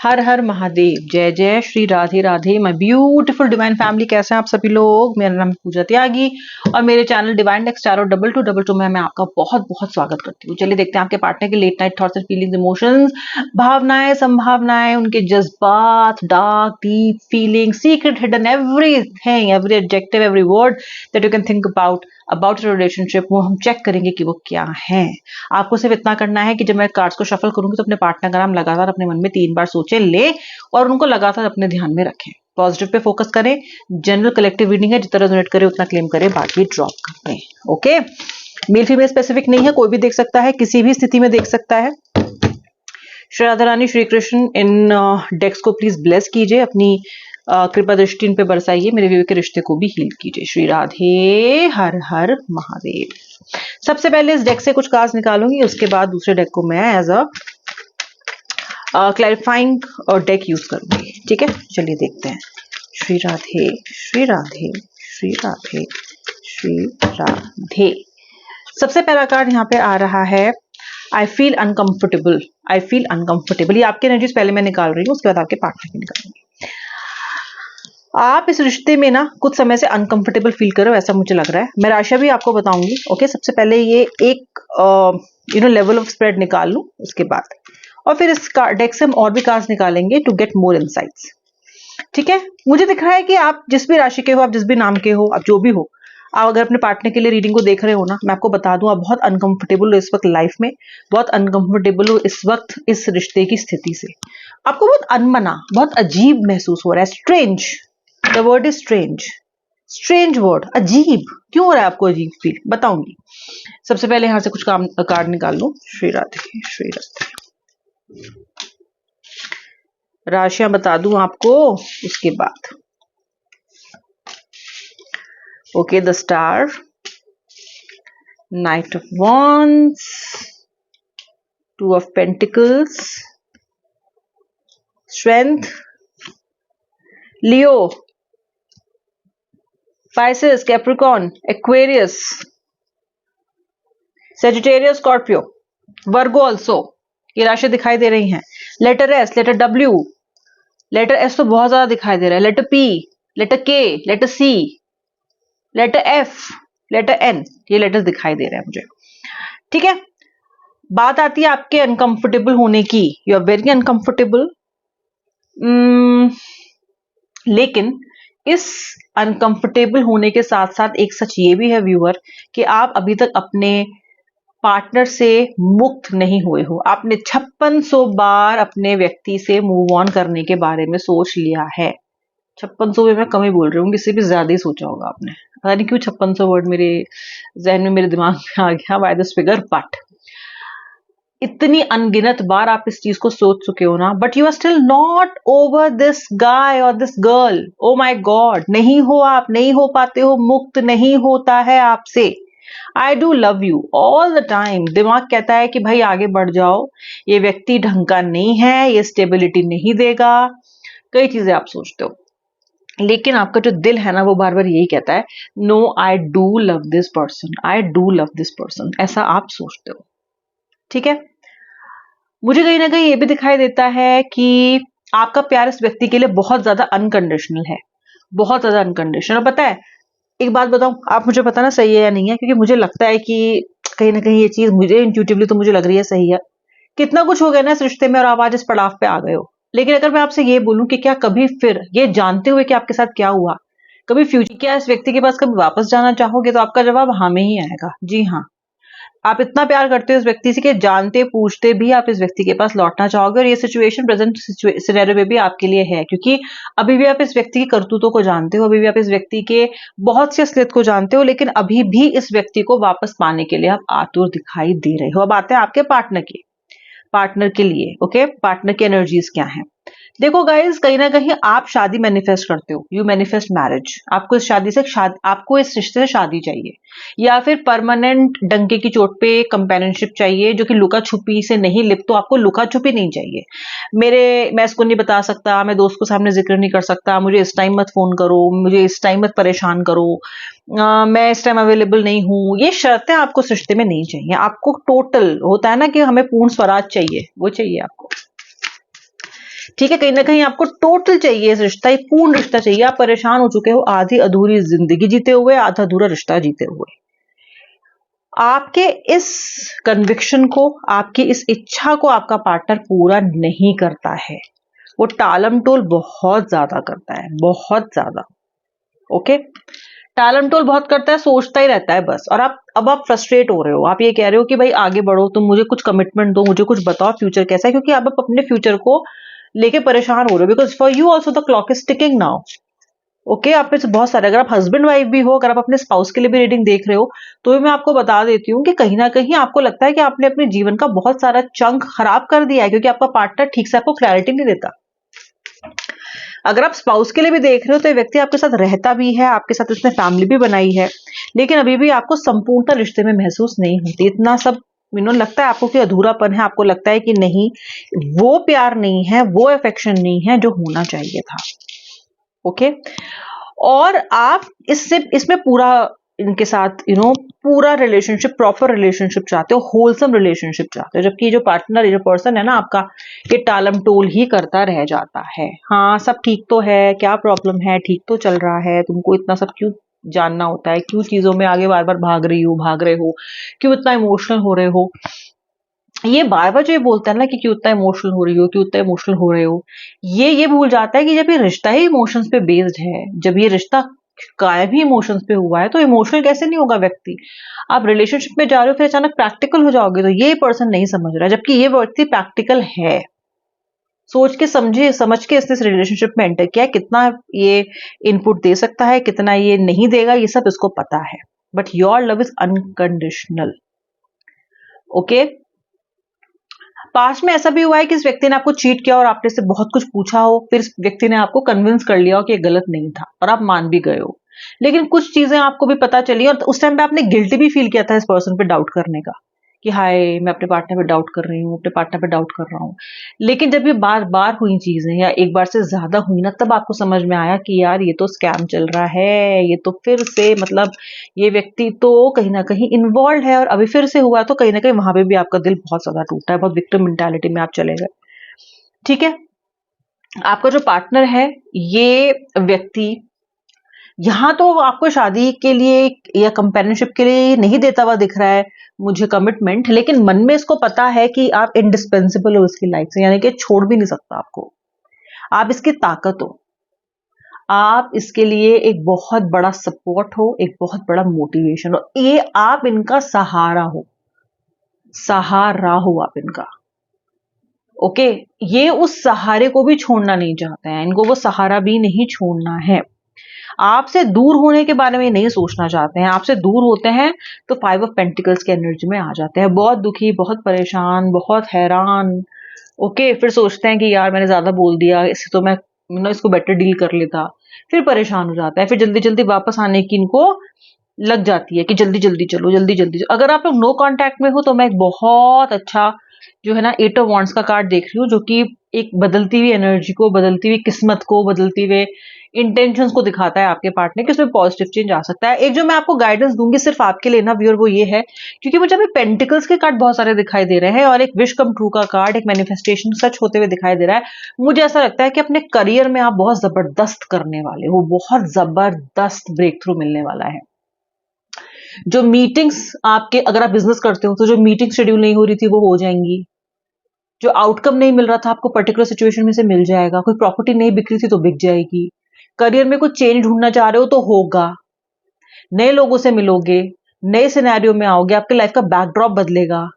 हर हर महादेव, जय जय Shri Radhe Radhe. My beautiful divine family, कैसे हैं आप सभी लोग। मेरा नाम है पूजा त्यागी और मेरे चैनल डिवाइन डेक्स टैरो 2222 में मैं आपका बहुत बहुत स्वागत करती हूँ। चलिए देखते हैं आपके पार्टनर के late night thoughts and feelings, emotions, भावनाएं, संभावनाएं, उनके जज्बात, dark deep feeling, secret hidden, everything, every adjective, every word that you can think about your relationship, वो हम चेक करेंगे कि वो क्या है। आपको सिर्फ इतना करना है कि जब मैं कार्ड्स को शफल करूंगी तो अपने पार्टनर का नाम लगातार अपने मन में 3 बार सोचें, ले और उनको लगातार अपने ध्यान में रखें। पॉजिटिव पे फोकस करें। जनरल कलेक्टिव रीडिंग है, जितना रेजोनेट करे उतना क्लेम करें, बाकी ड्रॉप कर दें। ओके, मेल फीमेल स्पेसिफिक नहीं है, कोई भी देख सकता है, किसी भी स्थिति में देख सकता है। श्री राधा रानी, श्री कृष्ण, इन डेक्स को प्लीज ब्लेस कीजिए, अपनी कृपा दृष्टि इन पे बरसाइए, मेरे विवेक के रिश्ते को भी हील कीजिए। श्री राधे, हर हर महादेव। सबसे पहले इस डेक से कुछ कार्ड्स निकालूंगी, उसके बाद दूसरे डेक को मैं as a clarifying deck use करूंगी। ठीक है, चलिए देखते हैं। श्री राधे, श्री राधे, श्री राधे, श्री राधे। सबसे पहला कार्ड यहाँ पे आ रहा है, I feel uncomfortable. I feel uncomfortable, ये आपकी एनर्जीज पहले मैं निकाल रही हूँ, उसके बाद आपके पार्टनर की निकालूंगी। आप इस रिश्ते में ना कुछ समय से अनकंफर्टेबल फील करो, ऐसा मुझे लग रहा है। मैं राशि भी आपको बताऊंगी। ओके, सबसे पहले ये एक लेवल ऑफ स्प्रेड निकाल लूं, उसके बाद और फिर इस डेक से हम और भी कार्ड्स निकालेंगे टू गेट मोर इनसाइट्स। ठीक है, मुझे दिख रहा है कि आप जिस भी राशि के हो, आप जिस भी नाम के हो, आप जो भी हो, आप अगर अपने पार्टनर के लिए रीडिंग को देख रहे हो ना, मैं आपको बता दूं, आप बहुत अनकंफर्टेबल हो इस वक्त लाइफ में, बहुत अनकंफर्टेबल हो इस वक्त इस रिश्ते की स्थिति से। आपको बहुत अनमना, बहुत अजीब महसूस हो रहा है। Strange, the word is strange. Strange word, अजीब। क्यों हो रहा है आपको अजीब फील, बताऊंगी। सबसे पहले यहां से कुछ कार्ड निकाल लो। श्री राधे, श्री राधे। राशियां बता दूं आपको उसके बाद। Okay, the star, night of wands, 2 of pentacles, strength, Leo, Pisces, Capricorn, Aquarius, Sagittarius, Scorpio, Virgo also, ये राशि दिखाई दे रही हैं। Letter S, letter W, letter S तो बहुत ज्यादा दिखाई दे रहा है, letter P, letter K, letter C, letter F, letter N, ये लेटर्स दिखाई दे रहे हैं मुझे। ठीक है, बात आती है आपके अनकंफर्टेबल होने की। यू आर वेरी अनकंफर्टेबल, लेकिन इस अनकंफर्टेबल होने के साथ साथ एक सच ये भी है व्यूअर, कि आप अभी तक अपने पार्टनर से मुक्त नहीं हुए हो। आपने 5600 बार अपने व्यक्ति से मूव ऑन करने के बारे में सोच लिया है। 5600 में मैं कम ही बोल रही हूँ, इससे भी ज्यादा ही सोचा होगा आपने। पता नहीं क्यों 5600 वर्ड मेरे जहन में, मेरे दिमाग में आ गया बाय दिस फिगर, बट इतनी अनगिनत बार आप इस चीज को सोच चुके हो ना, but you are still not over this guy और this girl. Oh my god, नहीं हो, आप नहीं हो पाते हो, मुक्त नहीं होता है आपसे। आई do love you all the time. दिमाग कहता है कि भाई आगे बढ़ जाओ, ये व्यक्ति ढंग का नहीं है, ये स्टेबिलिटी नहीं देगा, कई चीजें आप सोचते हो, लेकिन आपका जो दिल है ना वो बार बार यही कहता है, no I do love this person, I do love this person, ऐसा आप सोचते हो। ठीक है, मुझे कहीं ना कहीं ये भी दिखाई देता है कि आपका प्यार इस व्यक्ति के लिए बहुत ज्यादा अनकंडीशनल है, बहुत ज्यादा अनकंडीशनल। पता है, एक बात बताऊं, आप मुझे पता ना सही है या नहीं है, क्योंकि मुझे लगता है कि कहीं ना कहीं ये चीज मुझे इंट्यूटिवली तो मुझे लग रही है सही है। कितना कुछ हो गया ना इस रिश्ते में और आप आज इस पड़ाव पे आ गए हो। लेकिन अगर मैं आपसे ये बोलूं कि क्या कभी फिर ये जानते हुए कि आपके साथ क्या हुआ, कभी फ्यूचर क्या इस व्यक्ति के पास कभी वापस जाना चाहोगे, तो आपका जवाब हाँ में ही आएगा। जी हाँ, आप इतना प्यार करते हो इस व्यक्ति से कि जानते पूछते भी आप इस व्यक्ति के पास लौटना चाहोगे। और ये सिचुएशन प्रेजेंट सिनेरियो में भी आपके लिए है, क्योंकि अभी भी आप इस व्यक्ति की करतूतों को जानते हो, अभी भी आप इस व्यक्ति के बहुत सी असलियत को जानते हो, लेकिन अभी भी इस व्यक्ति को वापस पाने के लिए आप आतुर दिखाई दे रहे हो। अब आते हैं आपके पार्टनर के लिए। ओके, पार्टनर की एनर्जीज क्या है। देखो गाइज, कहीं ना कहीं आप शादी मैनिफेस्ट करते हो, यू मैनिफेस्ट मैरिज। आपको आपको इस रिश्ते से शादी चाहिए, या फिर परमानेंट डंके की चोट पे कंपेनियनशिप चाहिए, जो कि लुका छुपी से नहीं लिप, तो आपको लुका छुपी नहीं चाहिए। मैं इसको नहीं बता सकता, मैं दोस्त को सामने जिक्र नहीं कर सकता, मुझे इस टाइम मत फोन करो, मुझे इस टाइम मत परेशान करो, मैं इस टाइम अवेलेबल नहीं हूं, ये शर्तें आपको इस रिश्ते में नहीं चाहिए। आपको टोटल होता है ना कि हमें पूर्ण स्वराज चाहिए, वो चाहिए आपको। ठीक है, कहीं ना कहीं आपको टोटल चाहिए इस रिश्ता, एक पूर्ण रिश्ता चाहिए। आप परेशान हो चुके हो आधी अधूरी जिंदगी जीते हुए, आधा अधूरा रिश्ता जीते हुए। आपके इस कन्विक्शन को, आपकी इस इच्छा को आपका पार्टनर पूरा नहीं करता है। वो टालम टोल बहुत ज्यादा करता है, बहुत ज्यादा। ओके, टालम टोल बहुत करता है, सोचता ही रहता है बस। और अब आप फ्रस्ट्रेट हो रहे हो, आप ये कह रहे हो कि भाई आगे बढ़ो, तुम मुझे कुछ कमिटमेंट दो, मुझे कुछ बताओ फ्यूचर कैसा है, क्योंकि अब आप अपने फ्यूचर को लेके परेशान हो रहे हो। Because for you also the clock is ticking now. Okay, आप में से बहुत सारे, अगर आप हस्बैंड वाइफ भी हो, अगर आप अपने स्पाउस के लिए भी रीडिंग देख रहे हो, तो भी मैं आपको बता देती हूँ कि कहीं ना कहीं आपको लगता है कि आपने अपने जीवन का बहुत सारा चंक खराब कर दिया है, क्योंकि आपका पार्टनर ठीक से आपको क्लैरिटी नहीं देता। अगर आप स्पाउस के लिए भी देख रहे हो, तो ये व्यक्ति आपके साथ रहता भी है, आपके साथ उसने फैमिली भी बनाई है, लेकिन अभी भी आपको संपूर्णता रिश्ते में महसूस नहीं होती। इतना सब लगता है आपको कि अधूरापन है, आपको लगता है कि नहीं, वो प्यार नहीं है, वो अफेक्शन नहीं है जो होना चाहिए था। ओके, और आप इसमें पूरा इनके साथ पूरा रिलेशनशिप, प्रॉपर रिलेशनशिप चाहते हो, होलसम रिलेशनशिप चाहते हो, जबकि जो पार्टनर, जो पर्सन है ना आपका, ये टालम टोल ही करता रह जाता है। हाँ, सब ठीक तो है, क्या प्रॉब्लम है, ठीक तो चल रहा है, तुमको इतना सब क्यों जानना होता है, क्यों चीजों में आगे बार बार भाग रहे हो, क्यों इतना इमोशनल हो रहे हो। ये बार बार जो ये बोलता है ना कि क्यों इतना इमोशनल हो रही हो, क्यों इतना इमोशनल हो रहे हो, ये भूल जाता है कि जब ये रिश्ता ही इमोशंस पे बेस्ड है, जब ये रिश्ता कायम ही इमोशंस पे हुआ है, तो इमोशनल कैसे नहीं होगा व्यक्ति। आप रिलेशनशिप में जा रहे हो, फिर अचानक प्रैक्टिकल हो जाओगे, तो ये पर्सन नहीं समझ रहा है, जबकि ये व्यक्ति प्रैक्टिकल है। सोच के समझ के इसने रिलेशनशिप में एंटर किया, कितना ये इनपुट दे सकता है, कितना ये नहीं देगा, ये सब इसको पता है। But your love is unconditional. Okay, past में ऐसा भी हुआ है कि इस व्यक्ति ने आपको चीट किया और आपने से बहुत कुछ पूछा हो, फिर इस व्यक्ति ने आपको कन्विंस कर लिया हो कि ये गलत नहीं था, और आप मान भी गए हो, लेकिन कुछ चीजें आपको भी पता चली और उस टाइम पे आपने गिल्टी भी फील किया था इस पर्सन पे डाउट करने का, कि हाय, मैं अपने पार्टनर पे डाउट कर रही हूँ, अपने पार्टनर पे डाउट कर रहा हूँ। लेकिन जब ये बार बार हुई चीजें, या एक बार से ज्यादा हुई ना, तब आपको समझ में आया कि यार ये तो स्कैम चल रहा है, ये तो फिर से ये व्यक्ति तो कहीं ना कहीं इन्वॉल्व है, और अभी फिर से हुआ, तो कहीं ना कहीं वहां पे भी आपका दिल बहुत ज्यादा टूटा है, बहुत विक्टिम मेंटालिटी में आप चले गए। ठीक है, आपका जो पार्टनर है, ये व्यक्ति यहाँ तो आपको शादी के लिए या कंपेनियनशिप के लिए नहीं देता हुआ दिख रहा है मुझे कमिटमेंट, लेकिन मन में इसको पता है कि आप इंडिस्पेंसिबल हो इसकी लाइफ से, यानी कि छोड़ भी नहीं सकता आपको। आप इसकी ताकत हो, आप इसके लिए एक बहुत बड़ा सपोर्ट हो, एक बहुत बड़ा मोटिवेशन हो, ये आप इनका सहारा हो, आप इनका। ओके, ये उस सहारे को भी छोड़ना नहीं चाहते हैं, इनको वो सहारा भी नहीं छोड़ना है। आपसे दूर होने के बारे में नहीं सोचना चाहते हैं, आपसे दूर होते हैं तो 5 ऑफ पेंटिकल्स की एनर्जी में आ जाते हैं, बहुत दुखी, बहुत परेशान, बहुत हैरान। ओके, फिर सोचते हैं कि यार मैंने ज्यादा बोल दिया, इससे तो मैं इसको बेटर डील कर लेता। फिर परेशान हो जाता है, फिर जल्दी जल्दी वापस आने की इनको लग जाती है कि जल्दी जल्दी चलो, जल्दी जल्दी चलो। अगर आप लोग नो कांटेक्ट में हो, तो मैं एक बहुत अच्छा जो है ना 8 ऑफ वांड्स का कार्ड देख रही हूँ, जो कि एक बदलती हुई एनर्जी को, बदलती हुई किस्मत को, बदलती हुए इंटेंशंस को दिखाता है आपके पार्टनर के, उसमें पॉजिटिव चेंज आ सकता है। एक जो मैं आपको गाइडेंस दूंगी सिर्फ आपके लिए ना व्यूअर, वो ये है, क्योंकि मुझे अभी पेंटिकल्स के कार्ड बहुत सारे दिखाई दे रहे हैं, और एक विश कम ट्रू का कार्ड, एक मैनिफेस्टेशन सच होते हुए दिखाई दे रहा है। मुझे ऐसा लगता है कि अपने करियर में आप बहुत जबरदस्त करने वाले हो, बहुत जबरदस्त ब्रेक थ्रू मिलने वाला है। जो मीटिंग्स आपके, अगर आप बिजनेस करते हो तो जो मीटिंग शेड्यूल नहीं हो रही थी वो हो जाएंगी, जो आउटकम नहीं मिल रहा था आपको पर्टिकुलर सिचुएशन में से मिल जाएगा, कोई प्रॉपर्टी नहीं बिक रही थी तो बिक जाएगी, करियर में कुछ चेंज ढूंढना चाह रहे हो तो होगा, नए लोगों से मिलोगे, नए सिनेरियो में आओगे, आपके लाइफ का बैकड्रॉप बदलेगा,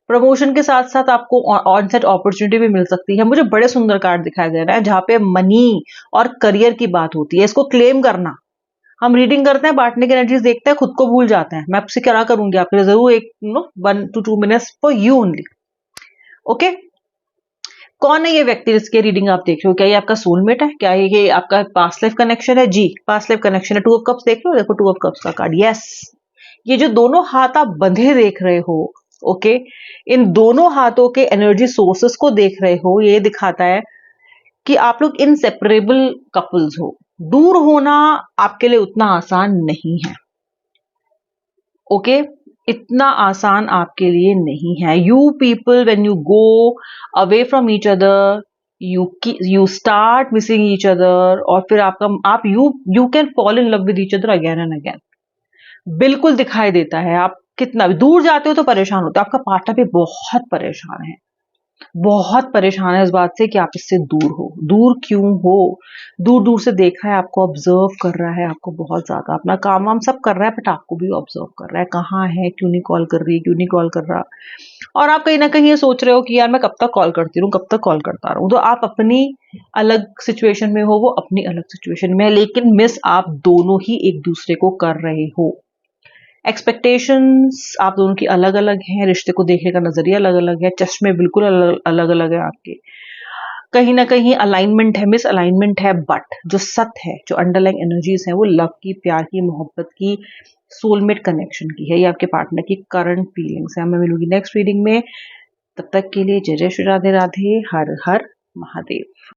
प्रमोशन के साथ साथ आपको ऑन सेट अपॉर्चुनिटी भी मिल सकती है। मुझे बड़े सुंदर कार्ड दिखाई दे रहा है जहां पे मनी और करियर की बात होती है, इसको क्लेम करना। हम रीडिंग करते हैं, बांटने की एनर्जीज देखते हैं, खुद को भूल जाते हैं। मैं आपसे क्या करूंगी, आपके लिए जरूर एक 1 to 2 minutes for you only. Okay, कौन है ये व्यक्ति जिसके रीडिंग आप देख रहे हो? क्या ये आपका सोलमेट है? क्या ये आपका पास्ट लाइफ कनेक्शन है? जी, पास्ट लाइफ कनेक्शन है। 2 ऑफ कप्स देख रहे हो, देखो 2 ऑफ कप्स का कार्ड, यस। ये जो दोनों हाथ आप बंधे देख रहे हो, ओके, इन दोनों हाथों के एनर्जी सोर्सेस को देख रहे हो, ये दिखाता है कि आप लोग इनसेपरेबल कपल्स हो। दूर होना आपके लिए उतना आसान नहीं है। ओके, इतना आसान आपके लिए नहीं है। You people when you go away from each other, you start missing each other, और फिर आप you can fall in love with each other again and again. बिल्कुल दिखाई देता है। आप कितना भी दूर जाते हो तो परेशान होते हो, आपका पार्टनर भी बहुत परेशान है, बहुत परेशान है इस बात से कि आप इससे दूर हो। दूर क्यों हो? दूर दूर से देख रहा है, आपको ऑब्जर्व कर रहा है, आपको बहुत ज्यादा अपना काम वाम सब कर रहा है, बट आपको भी ऑब्जर्व कर रहा है, कहाँ है, क्यों नहीं कॉल कर रही, क्यों नहीं कॉल कर रहा। और आप कहीं ना कहीं ये सोच रहे हो कि यार मैं कब तक कॉल करती रहूं, कब तक कॉल करता रहूं। तो आप अपनी अलग सिचुएशन में हो, वो अपनी अलग सिचुएशन में है, लेकिन मिस आप दोनों ही एक दूसरे को कर रहे हो। एक्सपेक्टेशंस आप दोनों की अलग अलग हैं, रिश्ते को देखने का नजरिया अलग अलग है, चश्मे बिल्कुल अलग अलग है आपके। कहीं ना कहीं अलाइनमेंट है, मिस अलाइनमेंट है, बट जो सत्य है, जो अंडरलाइंग एनर्जीज है, वो लव की, प्यार की, मोहब्बत की, सोलमेट कनेक्शन की है। ये आपके पार्टनर की करंट फीलिंग्स है। मैं मिलूंगी नेक्स्ट रीडिंग में, तब तक के लिए जय जय श्री राधे राधे, हर हर महादेव।